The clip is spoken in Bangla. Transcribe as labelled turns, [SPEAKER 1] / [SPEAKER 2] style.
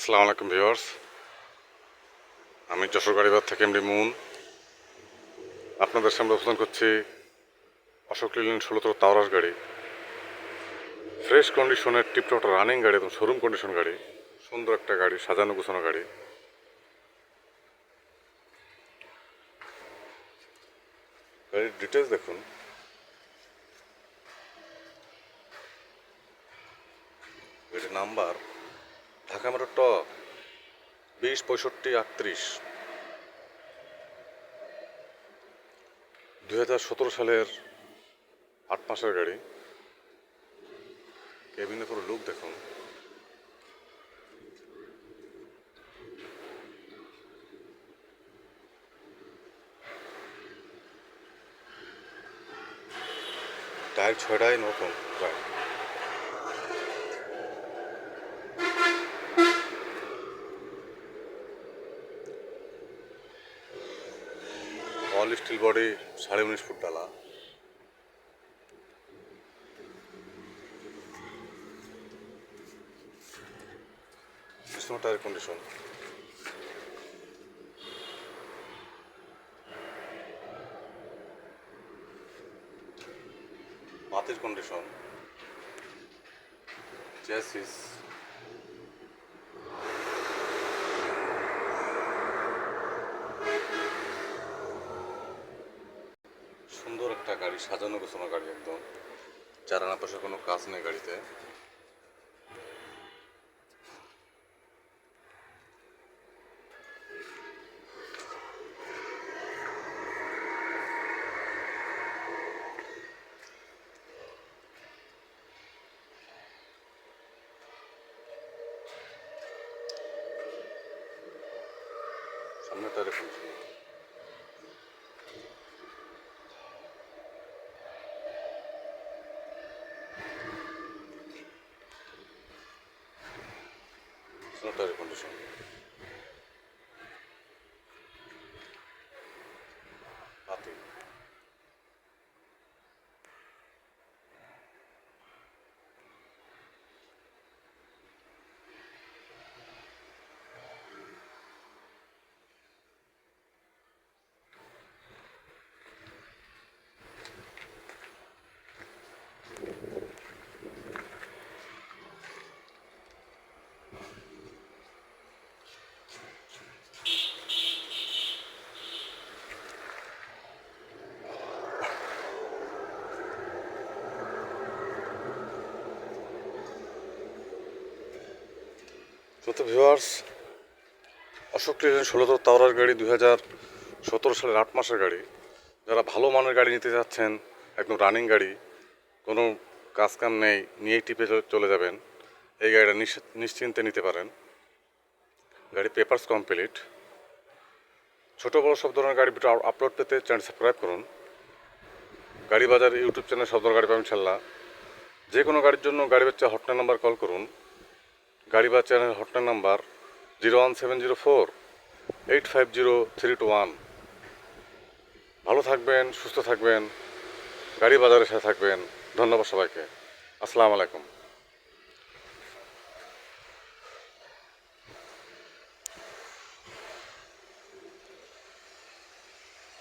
[SPEAKER 1] আসসালামু আলাইকুম ভিউয়ার্স, আমি যশোর গাড়িবাজার থেকে এমডি মুন আপনাদের সামনে উপস্থাপন করছি অশোক লেল্যান্ড 16 তাওরাস গাড়ি। ফ্রেশ কন্ডিশনের টিপটপ রানিং গাড়ি, এবং শোরুম কন্ডিশন গাড়ি, সুন্দর একটা গাড়ি, সাজানো গোছানো গাড়ি। গাড়ির ডিটেলস দেখুন। গাড়ির নাম্বার ঢাকা মেট্রো ট 206538, 2017 সালের 8 মাসের গাড়ি। কেবিনের পুরো লুক দেখুন। টায়ার 6টাই নতুন প্রায়। অল স্টিল বডি, 19.5 ফুট ডালা। টায়ার কন্ডিশন বাতির কন্ডিশন, চ্যাসিস সুন্দর একটা গাড়ি, সাজানো গোছানো গাড়ি একদম। চারানা পাশে কোনো কাজ নেই গাড়িতে। সামনে টায়ার কন্ডিশন, টায়ার কন্ডিশন, বাতি। তো ভিউয়ার্স, অশোক লেল্যান্ড 16 তাওরাস গাড়ি, 2017 সালের 8 মাসের গাড়ি। যারা ভালো মানের গাড়ি নিতে যাচ্ছেন, একদম রানিং গাড়ি, কোনো কাজ কাম নেই, নিয়েই টিপে চলে যাবেন, এই গাড়িটা নিশ্চিন্তে নিতে পারেন। গাড়ি পেপারস কমপ্লিট। ছোটো বড়ো সব ধরনের গাড়ি ভিডিও আপলোড পেতে চ্যানেল সাবস্ক্রাইব করুন। গাড়ি বাজার ইউটিউব চ্যানেল সব ধরনের গাড়ি পাবেন ইনশাল্লাহ। যে কোনো গাড়ির জন্য গাড়ি বাচ্চা হটলাইন নাম্বার কল করুন। গাড়ি বাচ্চা চ্যানেল হটলাইন নাম্বার 01704-850-321। ভালো থাকবেন, সুস্থ থাকবেন, গাড়ি বাজারের সাথে থাকবেন। ধন্যবাদ সবাইকে। আসসালামু আলাইকুম।